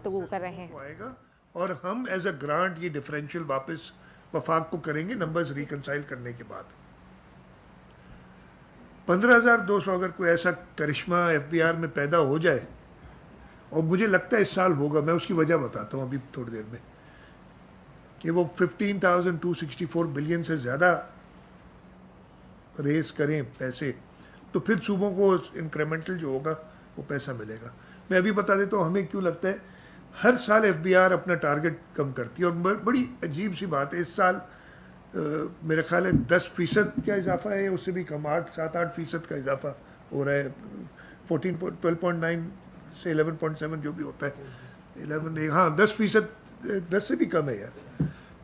गुफ्तगू कर रहे हैं। आएगा और हम एज अ ग्रांट ये डिफरेंशियल वापस वफाक को करेंगे नंबर्स रिकनसाइल करने के बाद। 15,200 अगर कोई ऐसा करिश्मा एफबीआर में पैदा हो जाए, और मुझे लगता है इस साल होगा, मैं उसकी वजह बताता हूँ अभी थोड़ी देर में, कि वो 15,264 बिलियन से ज़्यादा रेस करें पैसे, तो फिर सूबों को इंक्रीमेंटल जो होगा वो पैसा मिलेगा। मैं अभी बता देता हूँ हमें क्यों लगता है। हर साल एफबीआर अपना टारगेट कम करती है, और बड़ी अजीब सी बात है, इस साल मेरा ख्याल है 10% का इजाफा है, उससे भी कम, 7-8% का इजाफा हो रहा है। 12.9 से 11.7 जो भी होता है, 11, हाँ 10%, 10 से भी कम है यार,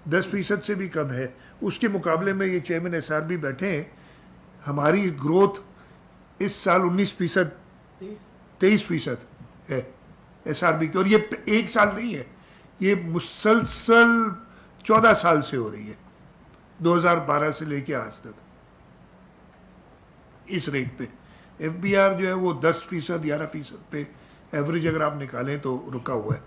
10% से भी कम है। उसके मुकाबले में ये चेयरमैन एसआरबी बैठे हैं, हमारी ग्रोथ इस साल 19%, 23% है एसआरबी की, और ये एक साल नहीं है, ये मुसलसल 14 साल से हो रही है, 2012 से लेके आज तक इस रेट पे। एफबीआर जो है वो 10%, 11% पे एवरेज अगर आप निकालें तो रुका हुआ है।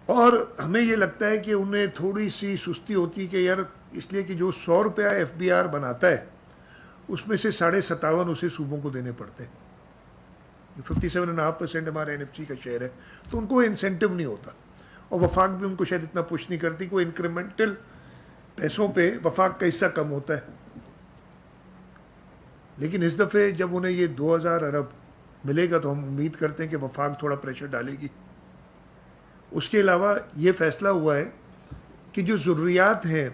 और हमें ये लगता है कि उन्हें थोड़ी सी सुस्ती होती है कि यार, इसलिए कि जो 100 रुपया एफबीआर बनाता है उसमें से 57.5 उसे सूबों को देने पड़ते हैं। 57.5% हमारे एनएफसी का शेयर है, तो उनको इंसेंटिव नहीं होता, और वफाक भी उनको शायद इतना पुश नहीं करती। कोई इंक्रीमेंटल पैसों पे वफाक का हिस्सा कम होता है। लेकिन इस दफ़े जब उन्हें ये 2,000 अरब मिलेगा तो हम उम्मीद करते हैं कि वफाक थोड़ा प्रेशर डालेगी। उसके अलावा ये फैसला हुआ है कि जो ज़रूरियात हैं,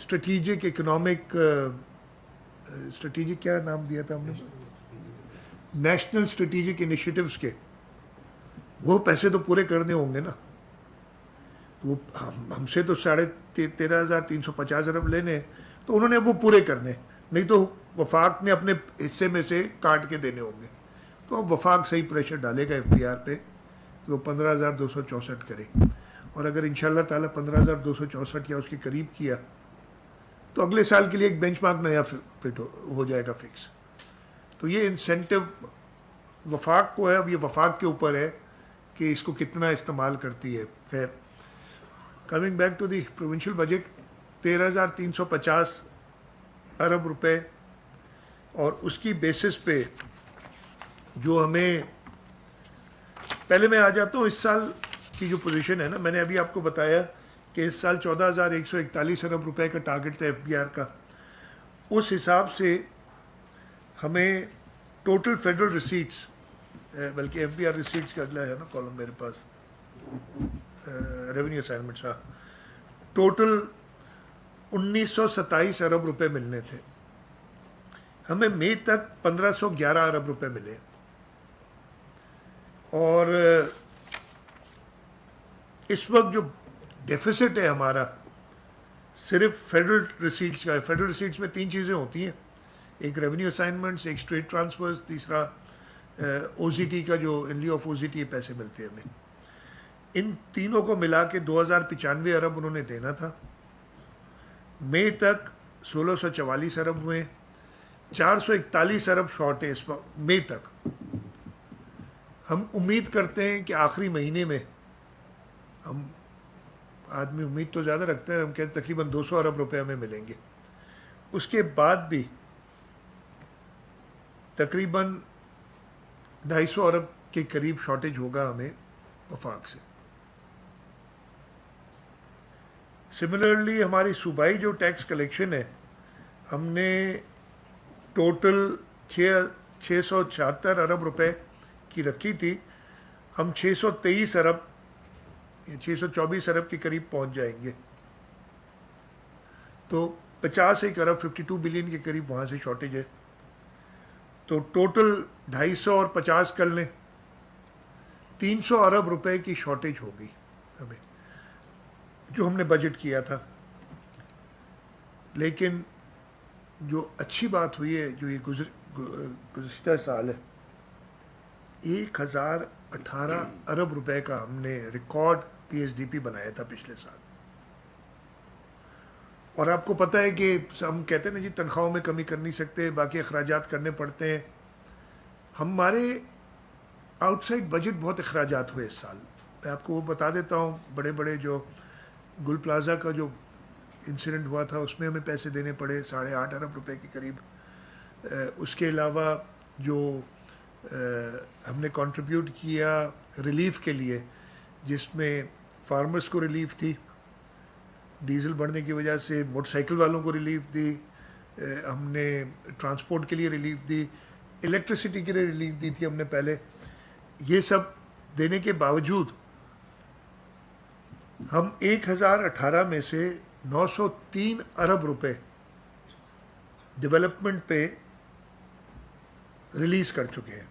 स्ट्रेटिजिक इकोनॉमिक, स्ट्रेटिजिक क्या नाम दिया था हमने, नेशनल स्ट्रेटिजिक इनिशिएटिव्स के, वो पैसे तो पूरे करने होंगे ना। वो हमसे तो 13,350 अरब लेने, तो उन्होंने वो पूरे करने, नहीं तो वफाक ने अपने हिस्से में से काट के देने होंगे। तो अब वफाक सही प्रेशर डालेगा एफबीआर पे कि वो 15,264 करे, और अगर इंशाल्लाह ताला 15,264 या उसके करीब किया तो अगले साल के लिए एक बेंचमार्क नया फिट हो जाएगा फिक्स। तो ये इंसेंटिव वफाक को है, अब ये वफाक के ऊपर है कि इसको कितना इस्तेमाल करती है। खैर, coming back to the provincial budget, 13,350 अरब रुपए, और उसकी बेसिस पे जो हमें, पहले मैं आ जाता हूँ इस साल की जो पोजीशन है ना, मैंने अभी आपको बताया कि इस साल 14,141 अरब रुपए का टारगेट था एफबीआर का। उस हिसाब से हमें टोटल फेडरल रिसीट्स, बल्कि एफबीआर रिसीट्स का अगला है ना कॉलम मेरे पास, रेवेन्यू असाइनमेंट्स, हाँ, टोटल 1927 अरब रुपए मिलने थे। हमें मई तक 1,511 अरब रुपए मिले, और इस वक्त जो डेफिसिट है हमारा सिर्फ फेडरल रिसीट्स का है। फेडरल रिसीट्स में 3 चीज़ें होती हैं, एक रेवेन्यू असाइनमेंट्स, एक स्ट्रेट ट्रांसफर्स, तीसरा ओसीटी का जो इन लिeu ऑफ ओसीटी पैसे मिलते हैं हमें। इन तीनों को मिला के 2,095 अरब उन्होंने देना था। मई तक 1,644 अरब हुए, 441 अरब शॉर्ट है इस वक्त मई तक। हम उम्मीद करते हैं कि आखिरी महीने में, हम आदमी उम्मीद तो ज़्यादा रखते हैं, हम कहते हैं तकरीबन 200 अरब रुपए हमें मिलेंगे। उसके बाद भी तकरीबन 250 अरब के करीब शॉर्टेज होगा हमें वफाक से। सिमिलरली हमारी सूबाई जो टैक्स कलेक्शन है, हमने टोटल 676 अरब रुपए की रखी थी, हम 623 अरब, 624 अरब के करीब पहुंच जाएंगे। तो 51 अरब, 52 बिलियन के करीब वहाँ से शॉर्टेज है। तो टोटल 250 और 50 कर लें, 300 अरब रुपए की शॉर्टेज हो गई हमें, जो हमने बजट किया था। लेकिन जो अच्छी बात हुई है, जो ये गुज़िश्ता साल है, 1,018 अरब रुपए का हमने रिकॉर्ड पीएसडीपी बनाया था पिछले साल। और आपको पता है कि हम कहते हैं ना जी, तनख्वाहों में कमी कर नहीं सकते, बाकी अखराजात करने पड़ते हैं। हमारे आउटसाइड बजट बहुत अखराजात हुए इस साल। मैं आपको वो बता देता हूँ, बड़े बड़े जो गुल प्लाज़ा का जो इंसिडेंट हुआ था उसमें हमें पैसे देने पड़े 8.5 अरब रुपए के करीब। उसके अलावा जो हमने कंट्रीब्यूट किया रिलीफ के लिए, जिसमें फार्मर्स को रिलीफ थी, डीजल बढ़ने की वजह से मोटरसाइकिल वालों को रिलीफ दी, हमने ट्रांसपोर्ट के लिए रिलीफ दी, इलेक्ट्रिसिटी के लिए रिलीफ दी थी हमने पहले। ये सब देने के बावजूद हम 1018 में से 903 अरब रुपए डेवलपमेंट पे रिलीज कर चुके हैं,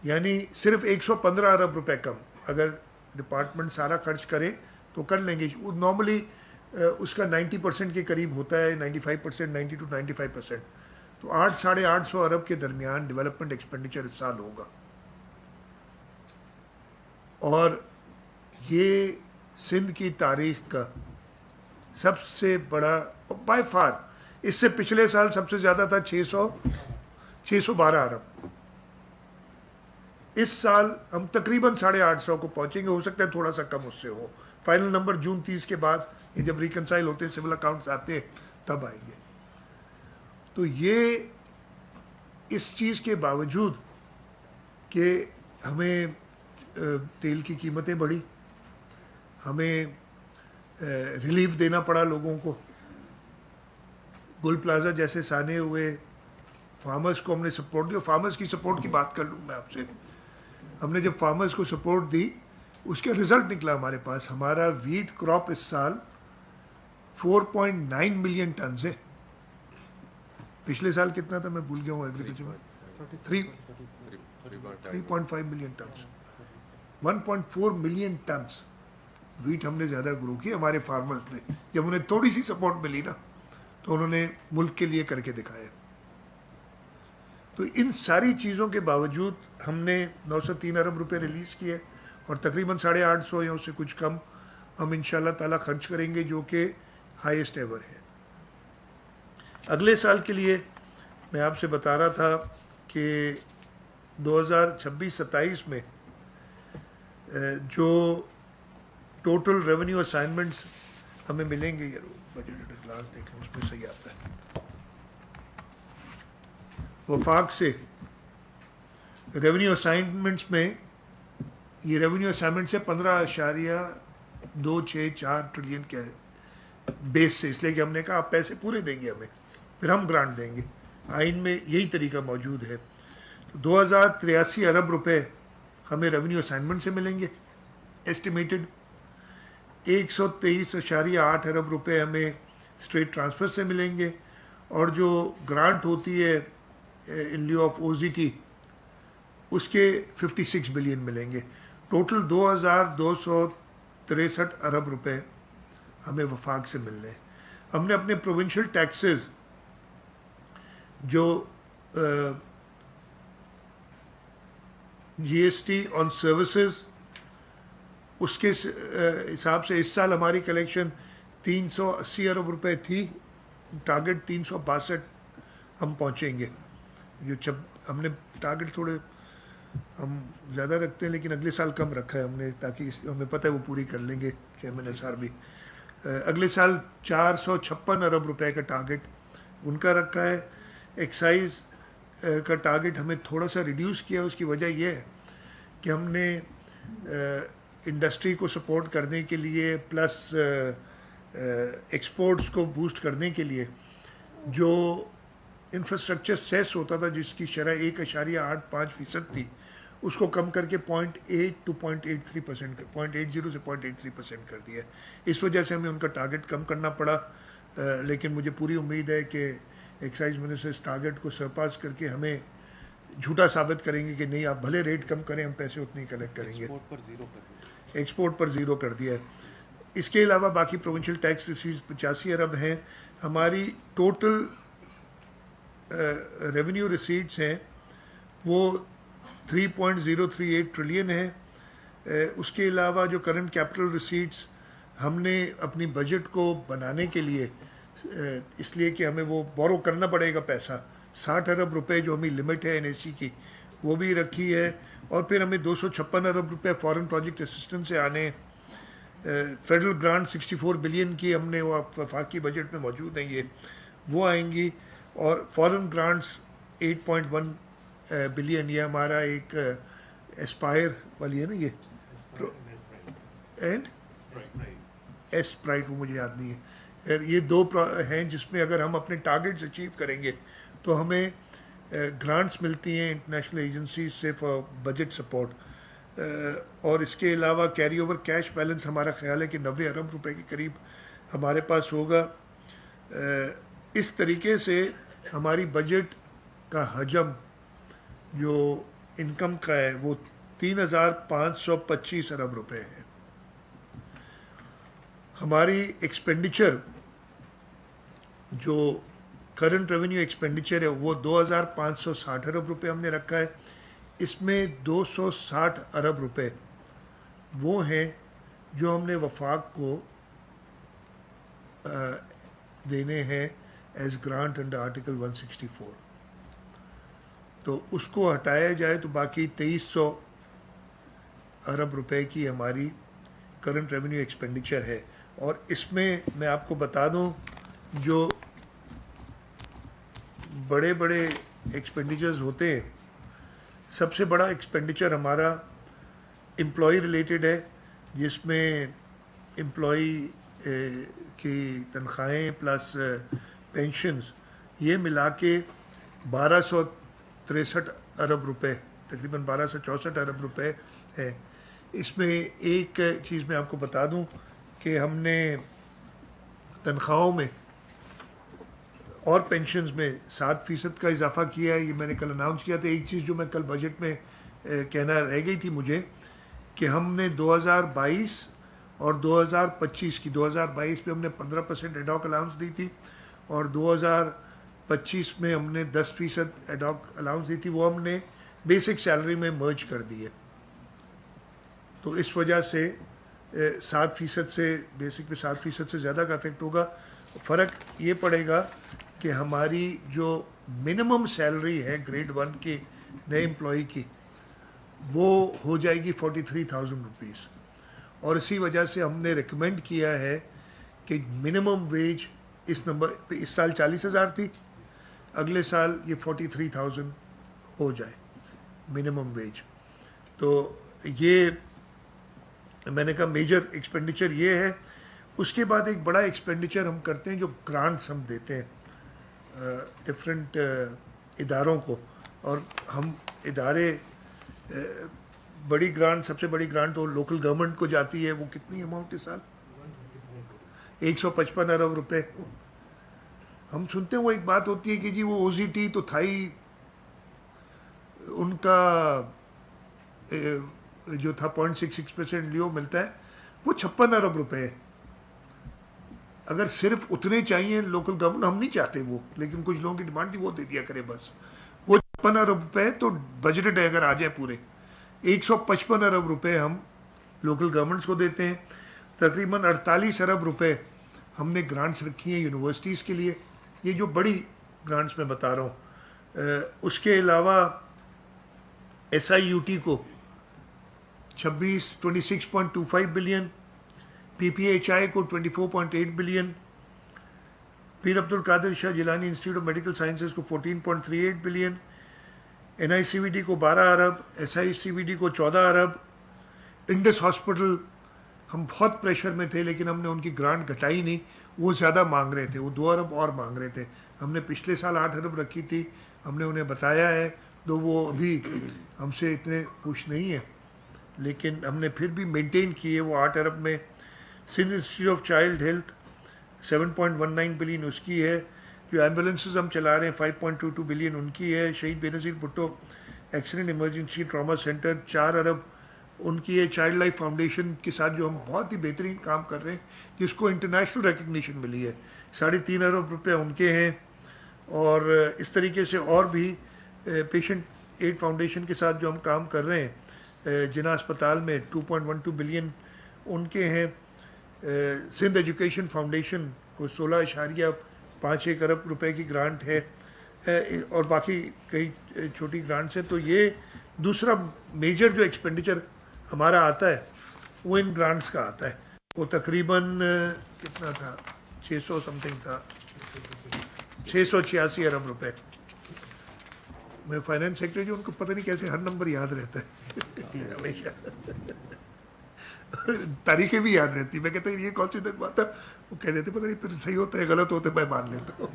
यानी सिर्फ 115 अरब रुपए कम। अगर डिपार्टमेंट सारा खर्च करे तो कर लेंगे। नॉर्मली उसका 90% के करीब होता है, 95%, 90 to 95%। तो 800-850 अरब के दरमियान डेवलपमेंट एक्सपेंडिचर इस साल होगा। और ये सिंध की तारीख का सबसे बड़ा बाय फार, इससे पिछले साल सबसे ज़्यादा था 612 अरब। इस साल हम तकरीबन 850 को पहुंचेंगे, हो सकता है थोड़ा सा कम उससे हो। फाइनल नंबर जून 30 के बाद ये जब रिकनसाइल होते हैं, सिविल अकाउंट्स आते हैं, तब आएंगे। तो ये इस चीज़ के बावजूद कि हमें तेल की कीमतें बढ़ी, हमें रिलीफ देना पड़ा लोगों को, गुल प्लाजा जैसे साने हुए, फार्मर्स को हमने सपोर्ट दी। फार्मर्स की सपोर्ट की बात कर लूँ मैं आपसे, हमने जब फार्मर्स को सपोर्ट दी उसका रिजल्ट निकला हमारे पास। हमारा वीट क्रॉप इस साल 4.9 मिलियन टन है। पिछले साल कितना था मैं भूल गया हूँ, एग्रीकल्चर में 3.5 million ton, 1.4 million ton wheat हमने ज़्यादा ग्रो की हमारे फार्मर्स ने। जब उन्हें थोड़ी सी सपोर्ट मिली ना, तो उन्होंने मुल्क के लिए करके दिखाया। तो इन सारी चीज़ों के बावजूद हमने 903 अरब रुपए रिलीज़ किए और तकरीबन 850 या उससे कुछ कम हम इंशाल्लाह ताला खर्च करेंगे, जो कि हाईएस्ट एवर है। अगले साल के लिए मैं आपसे बता रहा था कि 2026-27 में जो टोटल रेवेन्यू असाइनमेंट्स हमें मिलेंगे, यार बजट क्लास देख लो उसमें सही आता है, वफाक से रेवेन्यू असाइनमेंट्स में, ये रेवेन्यू असाइनमेंट से 15.264 ट्रिलियन क्या है बेस से, इसलिए कि हमने कहा आप पैसे पूरे देंगे हमें, फिर हम ग्रांट देंगे। आइन में यही तरीका मौजूद है। तो 2083 अरब रुपए हमें रेवेन्यू असाइनमेंट से मिलेंगे एस्टिमेटेड, 123.8 अरब रुपए हमें स्ट्रेट ट्रांसफ़र से मिलेंगे, और जो ग्रांट होती है इन लिeu ऑफ OZT उसके 56 बिलियन मिलेंगे। टोटल 2263 अरब रुपए हमें वफाक से मिल रहे हैं। हमने अपने प्रोविंशियल टैक्सेस जो GST ऑन सर्विसेज, उसके हिसाब से इस साल हमारी कलेक्शन 380 अरब रुपए थी, टारगेट 362 हम पहुंचेंगे। जो जब हमने टारगेट थोड़े हम ज़्यादा रखते हैं, लेकिन अगले साल कम रखा है हमने, ताकि हमें पता है वो पूरी कर लेंगे चेयरमैन SR भी। अगले साल 456 अरब रुपए का टारगेट उनका रखा है। एक्साइज का टारगेट हमें थोड़ा सा रिड्यूस किया, उसकी वजह यह है कि हमने इंडस्ट्री को सपोर्ट करने के लिए प्लस एक्सपोर्ट्स को बूस्ट करने के लिए जो इंफ्रास्ट्रक्चर सेस होता था जिसकी शरह 1.85% थी, उसको कम करके 0.8 to 0.83%, 0.80 से 0.83% कर दिया। इस वजह से हमें उनका टारगेट कम करना पड़ा, लेकिन मुझे पूरी उम्मीद है कि एक्साइज मिनिस्टर इस टारगेट को सरपास करके हमें झूठा साबित करेंगे कि नहीं, आप भले रेट कम करें, हम पैसे उतने ही कलेक्ट करेंगे। एक्सपोर्ट पर ज़ीरो कर दिया है। इसके अलावा बाकी प्रोविंशियल टैक्स रिसीव्स 85 अरब हैं। हमारी टोटल रेवेन्यू रिसीट्स हैं वो 3.038 ट्रिलियन है। उसके अलावा जो करंट कैपिटल रिसीट्स हमने अपनी बजट को बनाने के लिए, इसलिए कि हमें वो बोरो करना पड़ेगा पैसा, 60 अरब रुपए जो हमें लिमिट है NAC की वो भी रखी है, और फिर हमें 256 अरब रुपए फॉरेन प्रोजेक्ट असिस्टेंस से आने। फेडरल ग्रांट 64 बिलियन की हमने वो वफाकी बजट में मौजूद हैं, ये वो आएंगी। और फॉरेन ग्रांट्स 8.1 बिलियन, ये हमारा एक एस्पायर वाली है ना ये, एंड एस्प्राइट, वो मुझे याद नहीं है। ये दो हैं जिसमें अगर हम अपने टारगेट्स अचीव करेंगे तो हमें ग्रांट्स मिलती हैं इंटरनेशनल एजेंसी से फॉर बजट सपोर्ट। और इसके अलावा कैरी ओवर कैश बैलेंस हमारा ख्याल है कि 90 अरब रुपए के करीब हमारे पास होगा। इस तरीके से हमारी बजट का हजम जो इनकम का है वो 3,525 अरब रुपए है। हमारी एक्सपेंडिचर जो करंट रेवेन्यू एक्सपेंडिचर है वो 2,560 अरब रुपए हमने रखा है। इसमें 260 अरब रुपए वो हैं जो हमने वफाक को देने हैं एज ग्रांट अंडर आर्टिकल 164, तो उसको हटाया जाए तो बाकी 2300 अरब रुपए की हमारी करंट रेवेन्यू एक्सपेंडिचर है। और इसमें मैं आपको बता दूं जो बड़े बड़े एक्सपेंडिचर्स होते हैं, सबसे बड़ा एक्सपेंडिचर हमारा एम्प्लॉय रिलेटेड है, जिसमें एम्प्लॉय की तनख्वाहें प्लस पेंशन्स ये मिला के 1263 अरब रुपए, तकरीबन 1264 अरब रुपए है। इसमें एक चीज़ मैं आपको बता दूं कि हमने तनख्वाहों में और पेंशन्स में 7% का इजाफा किया है, ये मैंने कल अनाउंस किया था। एक चीज़ जो मैं कल बजट में कहना रह गई थी मुझे, कि हमने 2022 और 2025 की, 2022 में हमने 15% एडॉक अलाउंस दी थी और 2025 में हमने 10% एडॉक अलाउंस दी थी, वो हमने बेसिक सैलरी में मर्ज कर दी है। तो इस वजह से 7% से बेसिक पे 7% से ज़्यादा का इफेक्ट होगा। फ़र्क ये पड़ेगा कि हमारी जो मिनिमम सैलरी है ग्रेड 1 के नए एम्प्लॉई की, वो हो जाएगी 43,000 रुपीज़। और इसी वजह से हमने रिकमेंड किया है कि मिनिमम वेज इस नंबर पे, इस साल 40,000 थी, अगले साल ये 43,000 हो जाए मिनिमम वेज। तो ये मैंने कहा मेजर एक्सपेंडिचर ये है। उसके बाद एक बड़ा एक्सपेंडिचर हम करते हैं जो ग्रांट्स हम देते हैं डिफरेंट इदारों को, और हम इदारे बड़ी ग्रांट, सबसे बड़ी ग्रांट तो लोकल गवर्नमेंट को जाती है। वो कितनी अमाउंट इस साल? 155 अरब रुपए। हम सुनते हैं वो एक बात होती है कि जी वो OZT तो था ही, उनका जो था 0.66% लियो मिलता है, वो 56 अरब रुपए है। अगर सिर्फ उतने चाहिए लोकल गवर्नमेंट, हम नहीं चाहते वो, लेकिन कुछ लोगों की डिमांड थी वो दे दिया करे बस। वो 56 अरब रुपए तो बजटेड है, अगर आ जाए पूरे 155 अरब रुपए हम लोकल गवर्नमेंट्स को देते हैं। तकरीबन 48 अरब रुपए हमने ग्रांट्स रखी हैं यूनिवर्सिटीज़ के लिए, ये जो बड़ी ग्रांट्स मैं बता रहा हूँ। उसके अलावा SIUT को 26.25 बिलियन, PPHI को 24.8 billion, Pir Abdul Qadir Shah Jilani institute of medical sciences को 14.38 बिलियन, NICVD को 12 अरब, SICVD को 14 अरब। इंडस हॉस्पिटल हम बहुत प्रेशर में थे लेकिन हमने उनकी ग्रांट घटाई नहीं, वो ज़्यादा मांग रहे थे, वो 2 अरब और मांग रहे थे। हमने पिछले साल 8 अरब रखी थी, हमने उन्हें बताया है, तो वो अभी हमसे इतने खुश नहीं है, लेकिन हमने फिर भी मेंटेन किए वो 8 अरब में। Sindh institute of child health 7.19 billion उसकी है। जो एम्बुलेंसेज हम चला रहे हैं 5.22 बिलियन उनकी है। शहीद Benazir Bhutto accident emergency trauma centre 4 अरब उनकी है। चाइल्ड लाइफ फाउंडेशन के साथ जो हम बहुत ही बेहतरीन काम कर रहे हैं, जिसको इंटरनेशनल रिकग्निशन मिली है, 3.5 अरब रुपये उनके हैं। और इस तरीके से और भी पेशेंट एड फाउंडेशन के साथ जो हम काम कर रहे हैं, जिना अस्पताल में 2.12 बिलियन उनके हैं। सिंध एजुकेशन फाउंडेशन को 16.51 अरब रुपए की ग्रांट है। और बाकी कई छोटी ग्रांट्स हैं। तो ये दूसरा मेजर जो एक्सपेंडिचर हमारा आता है वो इन ग्रांट्स का आता है। वो तकरीबन कितना था, 600 समथिंग था, 686 अरब रुपए। मैं फाइनेंस सेक्रेटरी, उनको पता नहीं कैसे हर नंबर याद रहता है हमेशा तारीखें भी याद रहती। मैं कहता ये कौन सी दिन बात था, वो कह देते पता नहीं, फिर सही होता है गलत होता है, मैं मान लेता हूँ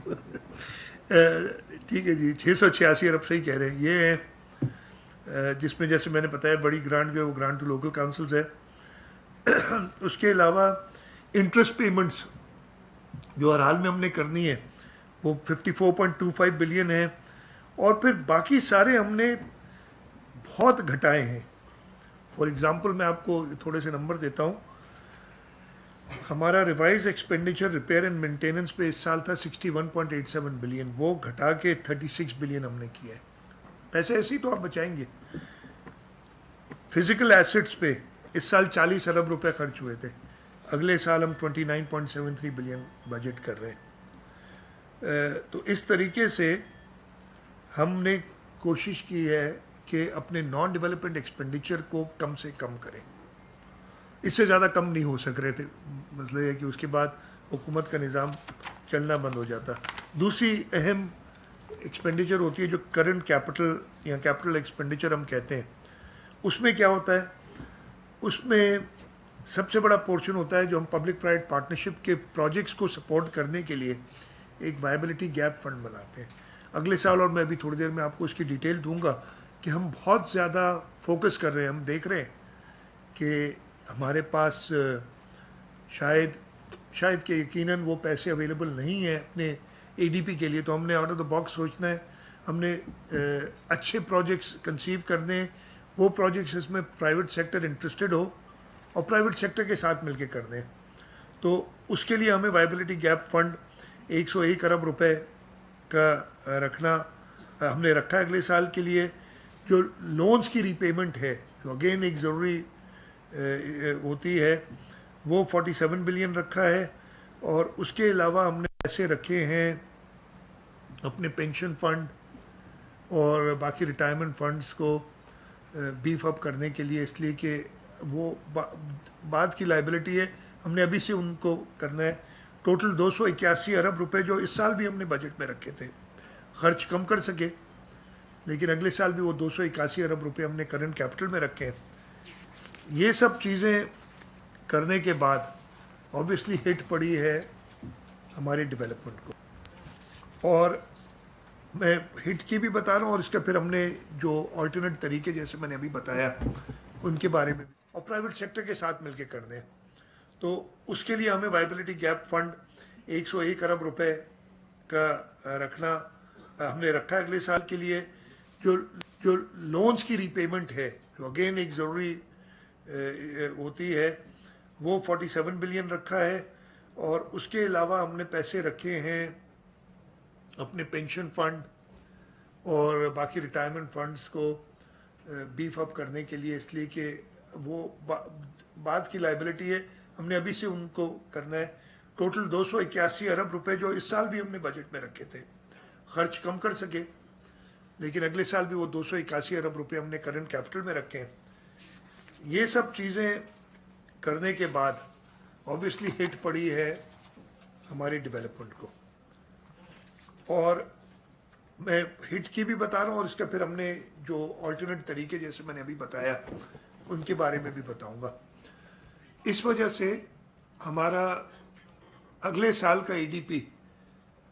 ठीक है जी, 686 अरब सही कह रहे हैं। ये है जिसमें जैसे मैंने बताया बड़ी ग्रांट जो है वो ग्रांट टू लोकल काउंसिल्स है। उसके अलावा इंटरेस्ट पेमेंट्स जो हर हाल में हमने करनी है वो 54.25 बिलियन है। और फिर बाकी सारे हमने बहुत घटाए हैं। फॉर एग्जांपल मैं आपको थोड़े से नंबर देता हूँ। हमारा revise expenditure repair and maintenance पे इस साल था 61.87 बिलियन, वो घटा के 36 बिलियन हमने किया है। पैसे ऐसे ही तो आप बचाएंगे। फिजिकल एसेट्स पे इस साल 40 अरब रुपए खर्च हुए थे, अगले साल हम 29.73 बिलियन बजट कर रहे हैं। तो इस तरीके से हमने कोशिश की है कि अपने नॉन डेवलपमेंट एक्सपेंडिचर को कम से कम करें। इससे ज़्यादा कम नहीं हो सक रहे थे। मसला है कि उसके बाद हुकूमत का निज़ाम चलना बंद हो जाता। दूसरी अहम एक्सपेंडिचर होती है जो करंट कैपिटल या कैपिटल एक्सपेंडिचर हम कहते हैं। उसमें क्या होता है, उसमें सबसे बड़ा पोर्शन होता है जो हम पब्लिक प्राइवेट पार्टनरशिप के प्रोजेक्ट्स को सपोर्ट करने के लिए एक वायबिलिटी गैप फंड बनाते हैं अगले साल। और मैं अभी थोड़ी देर में आपको उसकी डिटेल दूंगा कि हम बहुत ज़्यादा फोकस कर रहे हैं। हम देख रहे हैं कि हमारे पास शायद कि यकीनन वो पैसे अवेलेबल नहीं है अपने एडीपी के लिए। तो हमने आउट ऑफ द बॉक्स सोचना है। हमने अच्छे प्रोजेक्ट्स कंसीव करने हैं, वो प्रोजेक्ट्स इसमें प्राइवेट सेक्टर इंटरेस्टेड हो और प्राइवेट सेक्टर के साथ मिलकर करने हैं। तो उसके लिए हमें वायबिलिटी गैप फंड 101 अरब रुपए का रखना हमने रखा है अगले साल के लिए। जो लोन्स की रीपेमेंट है जो अगेन एक ज़रूरी होती है, वो 47 बिलियन रखा है। और उसके अलावा हमने पैसे रखे हैं अपने पेंशन फंड और बाकी रिटायरमेंट फंड्स को बीफ अप करने के लिए, इसलिए कि वो बाद की लाइबिलिटी है, हमने अभी से उनको करना है। टोटल 281 अरब रुपए जो इस साल भी हमने बजट में रखे थे, खर्च कम कर सके, लेकिन अगले साल भी वो 281 अरब रुपए हमने करंट कैपिटल में रखे हैं। ये सब चीज़ें करने के बाद ऑब्वियसली हिट पड़ी है हमारे डेवलपमेंट को। और मैं हिट की भी बता रहा हूँ और इसका फिर हमने जो ऑल्टरनेट तरीके जैसे मैंने अभी बताया उनके बारे में, और प्राइवेट सेक्टर के साथ मिलकर करने हैं। तो उसके लिए हमें वायबिलिटी गैप फंड 101 अरब रुपए का रखना हमने रखा है अगले साल के लिए। जो लोन्स की रीपेमेंट है जो अगेन एक ज़रूरी होती है, वो 47 बिलियन रखा है। और उसके अलावा हमने पैसे रखे हैं अपने पेंशन फंड और बाकी रिटायरमेंट फंड्स को बीफ अप करने के लिए, इसलिए कि वो बाद की लाइबिलिटी है, हमने अभी से उनको करना है। टोटल 281 अरब रुपए जो इस साल भी हमने बजट में रखे थे, खर्च कम कर सके, लेकिन अगले साल भी वो 281 अरब रुपए हमने करंट कैपिटल में रखे हैं। ये सब चीज़ें करने के बाद ऑब्वियसली हिट पड़ी है हमारे डेवलपमेंट को। और मैं हिट की भी बता रहा हूँ और इसका फिर हमने जो ऑल्टरनेट तरीके जैसे मैंने अभी बताया उनके बारे में भी बताऊंगा। इस वजह से हमारा अगले साल का ईडीपी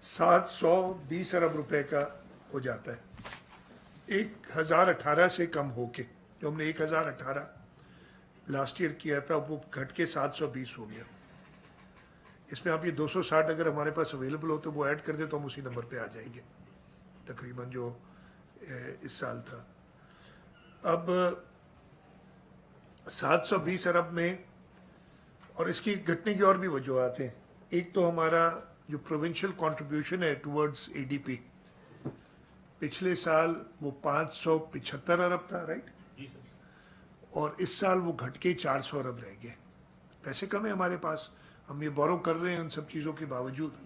720 अरब रुपए का हो जाता है, 1018 से कम होके। जो हमने 1018 लास्ट ईयर किया था वो घट के 720 हो गया। इसमें आप ये 260 अगर हमारे पास अवेलेबल हो तो वो ऐड कर दे तो हम उसी नंबर पे आ जाएंगे तकरीबन जो इस साल था। अब 720 अरब में, और इसकी घटने की और भी वजूहत हैं। एक तो हमारा जो प्रोविंशियल कंट्रीब्यूशन है टुवर्ड्स एडीपी, पिछले साल वो 575 अरब था, राइट, और इस साल वो घट के 400 अरब रह गए। पैसे कम है हमारे पास, हम ये बोरो कर रहे हैं उन सब चीज़ों के बावजूद।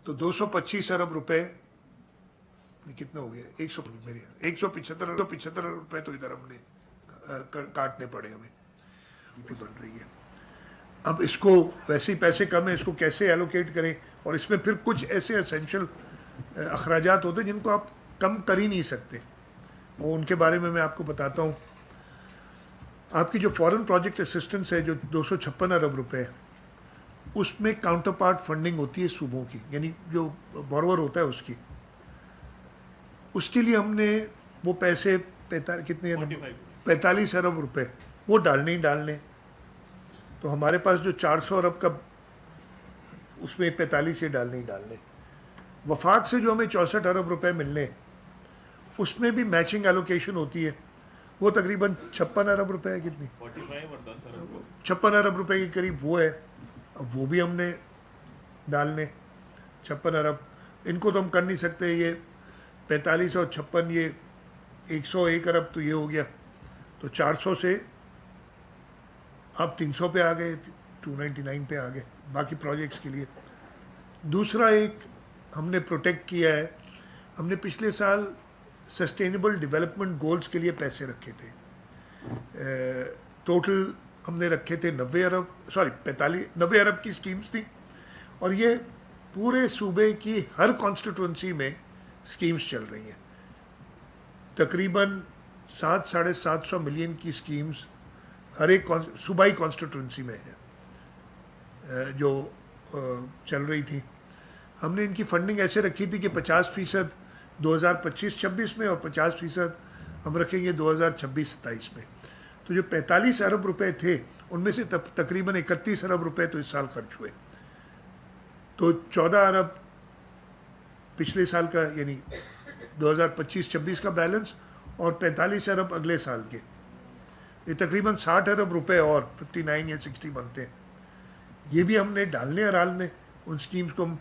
तो 225 अरब रुपए कितना हो गया 100 मेरे यहाँ 175 रुपये तो इधर हमने काटने पड़े हमें, ये बन रही है। अब इसको वैसे ही पैसे कम है, इसको कैसे एलोकेट करें, और इसमें फिर कुछ ऐसे एसेंशियल अखराजात होते हैं जिनको आप कम कर ही नहीं सकते, और उनके बारे में मैं आपको बताता हूँ। आपकी जो फॉरेन प्रोजेक्ट असिस्टेंस है जो 256 अरब रुपए है, उसमें काउंटर पार्ट फंडिंग होती है सूबों की, यानी जो बॉर्वर होता है उसके लिए हमने वो पैसे 45 अरब रुपए वो डालने ही डालने। तो हमारे पास जो 400 अरब का, उसमें 45 ये डालने ही डालने। वफाक से जो हमें 64 अरब रुपए मिलने, उसमें भी मैचिंग एलोकेशन होती है, वो तकरीबन 56 अरब रुपए है, कितनी 56 अरब रुपए के करीब वो है। अब वो भी हमने डालने 56 अरब, इनको तो हम कर नहीं सकते, ये 45 और 56 ये 101 अरब तो ये हो गया। तो 400 से आप 300 पे आ गए, 299 पे आ गए बाकी प्रोजेक्ट्स के लिए। दूसरा एक हमने प्रोटेक्ट किया है, हमने पिछले साल सस्टेनेबल डेवलपमेंट गोल्स के लिए पैसे रखे थे। टोटल हमने रखे थे 90 अरब की स्कीम्स थी, और ये पूरे सूबे की हर कॉन्स्टिट्यूंसी में स्कीम्स चल रही हैं। तकरीबन 700-750 मिलियन की स्कीम्स हर एक सूबाई कॉन्स्टिट्यूंसी में है जो चल रही थी। हमने इनकी फंडिंग ऐसे रखी थी कि 50% 2025-26 में और 50% हम रखेंगे 2026-27 में। तो जो 45 अरब रुपए थे उनमें से तकरीबन 31 अरब रुपए तो इस साल खर्च हुए, तो 14 अरब पिछले साल का यानी 2025-26 का बैलेंस, और 45 अरब अगले साल के, ये तकरीबन 60 अरब रुपए और 59 या 60 बनते हैं। ये भी हमने डालने अराल में, उन स्कीम्स को हम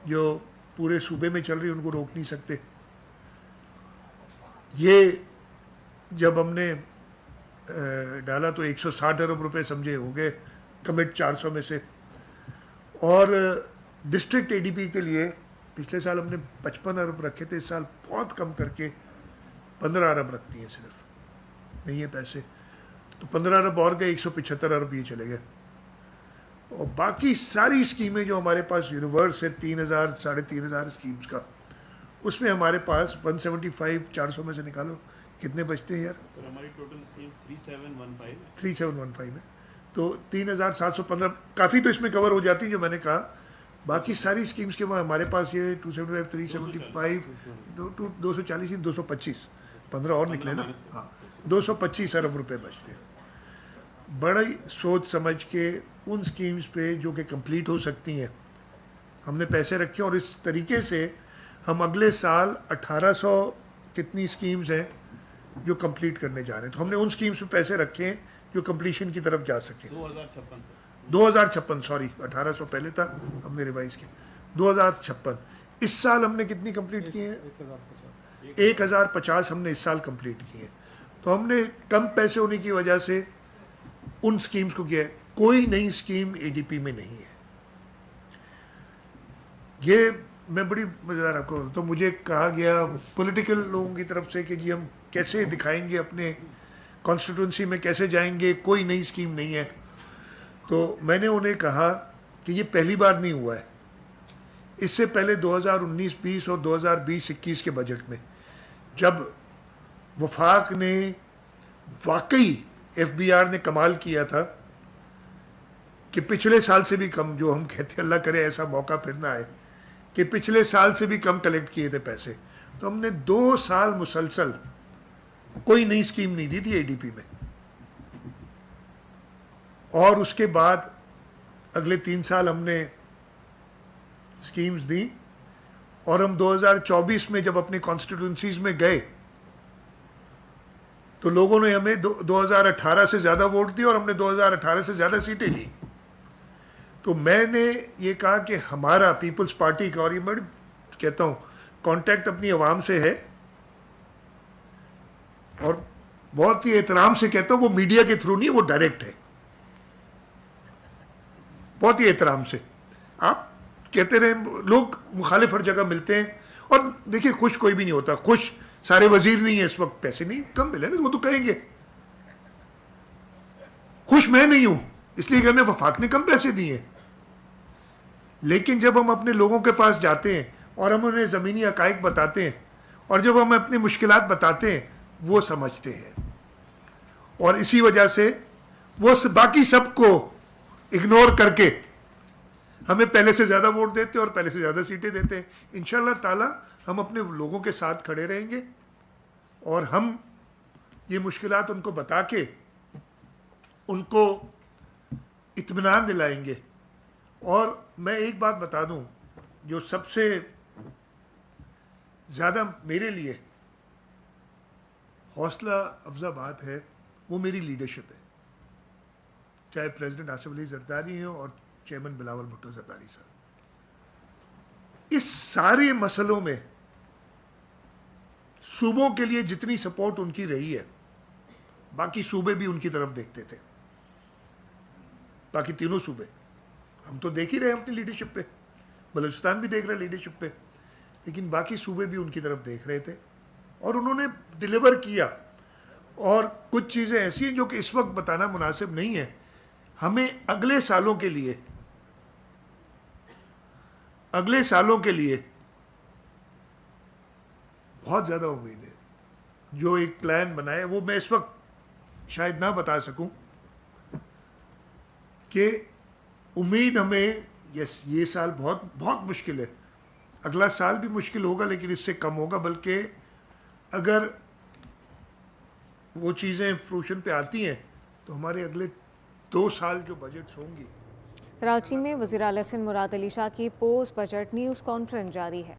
जो पूरे सूबे में चल रही उनको रोक नहीं सकते। ये जब हमने डाला तो 160 अरब रुपए समझे हो गए कमिट 400 में से। और डिस्ट्रिक्ट एडीपी के लिए पिछले साल हमने 55 अरब रखे थे, इस साल बहुत कम करके 15 अरब रखती हैं, सिर्फ नहीं है पैसे, तो 15 अरब और गए, 175 अरब ये चले गए। और बाकी सारी स्कीमें जो हमारे पास यूनिवर्स है 3000 3,500 स्कीम्स का, उसमें हमारे पास 175 400 में से निकालो कितने बचते हैं यार? सर हमारी टोटल स्कीम्स 3715 है, तो 3715 काफ़ी तो इसमें कवर हो जाती है जो मैंने कहा। बाकी सारी स्कीम्स के बाद हमारे पास ये 275 375 240 225 15 और निकले ना, हाँ 225 अरब रुपए बचते हैं। बड़ी सोच समझ के उन स्कीम्स पे जो कि कंप्लीट हो सकती हैं हमने पैसे रखे, और इस तरीके से हम अगले साल 1800 कितनी स्कीम्स हैं जो कंप्लीट करने जा रहे हैं, तो हमने उन स्कीम्स पे पैसे रखे हैं जो कंप्लीशन की तरफ जा सके। 2056 सॉरी 1800 पहले था, हमने रिवाइज किया 2056। इस साल हमने कितनी कंप्लीट की हैं? 1050 हमने इस साल कंप्लीट किए हैं। तो हमने कम पैसे होने की वजह से उन स्कीम्स को किया है। कोई नई स्कीम एडीपी में नहीं है। ये मैं बड़ी मज़ेदार आपको, तो मुझे कहा गया पॉलिटिकल लोगों की तरफ से कि जी हम कैसे दिखाएंगे अपने कॉन्स्टिट्यूंसी में, कैसे जाएंगे, कोई नई स्कीम नहीं है। तो मैंने उन्हें कहा कि ये पहली बार नहीं हुआ है। इससे पहले 2019-20 और 2020-21 के बजट में जब वफाक ने वाकई एफबीआर ने कमाल किया था कि पिछले साल से भी कम, जो हम कहते हैं अल्लाह करे ऐसा मौका फिर ना आए, कि पिछले साल से भी कम कलेक्ट किए थे पैसे, तो हमने 2 साल मुसलसल कोई नई स्कीम नहीं दी थी एडीपी में। और उसके बाद अगले 3 साल हमने स्कीम्स दी, और हम 2024 में जब अपने कॉन्स्टिट्यूंसीज में गए तो लोगों ने हमें 2018 से ज़्यादा वोट दिए और हमने 2018 से ज़्यादा सीटें ली। तो मैंने ये कहा कि हमारा पीपल्स पार्टी का, और ये मैं कहता हूँ कांटेक्ट अपनी आवाम से है, और बहुत ही एहतराम से कहता हूँ, वो मीडिया के थ्रू नहीं, वो डायरेक्ट है, बहुत ही एहतराम से। आप कहते रहे, लोग मुखालिफ हर जगह मिलते हैं और देखिए खुश कोई भी नहीं होता, खुश सारे वजीर नहीं है इस वक्त, पैसे नहीं कम मिले ना, वो तो कहेंगे। खुश मैं नहीं हूं इसलिए कि हमें वफाक ने कम पैसे दिए, लेकिन जब हम अपने लोगों के पास जाते हैं और हम उन्हें ज़मीनी हकाइक बताते हैं और जब हम अपनी मुश्किलात बताते हैं, वो समझते हैं। और इसी वजह से वो बाकी सबको इग्नोर करके हमें पहले से ज़्यादा वोट देते हैं और पहले से ज़्यादा सीटें देते हैं। इंशाअल्लाह ताला हम अपने लोगों के साथ खड़े रहेंगे और हम ये मुश्किलात उनको बता के उनको इत्मीनान दिलाएंगे। और मैं एक बात बता दूं, जो सबसे ज़्यादा मेरे लिए हौसला अफजा बात है, वो मेरी लीडरशिप है, चाहे प्रेसिडेंट आसिफ अली जरदारी हैं और चेयरमैन बिलावल भुट्टो जरदारी साहब। इस सारे मसलों में सूबों के लिए जितनी सपोर्ट उनकी रही है, बाकी सूबे भी उनकी तरफ देखते थे, बाकी तीनों सूबे। हम तो देख ही रहे अपनी लीडरशिप पे, बलूचिस्तान भी देख रहे लीडरशिप पे, लेकिन बाकी सूबे भी उनकी तरफ देख रहे थे और उन्होंने डिलीवर किया। और कुछ चीज़ें ऐसी हैं जो कि इस वक्त बताना मुनासिब नहीं है। हमें अगले सालों के लिए बहुत ज़्यादा उम्मीद है। जो एक प्लान बनाए वो मैं इस वक्त शायद ना बता सकूं कि उम्मीद हमें, यस ये साल बहुत बहुत मुश्किल है, अगला साल भी मुश्किल होगा लेकिन इससे कम होगा। बल्कि अगर वो चीज़ें फ्रूशन पे आती हैं तो हमारे अगले 2 साल जो बजट्स होंगी। कराची में वज़ीर आला सिंध मुराद अली शाह की पोस्ट बजट न्यूज़ कॉन्फ्रेंस जारी है।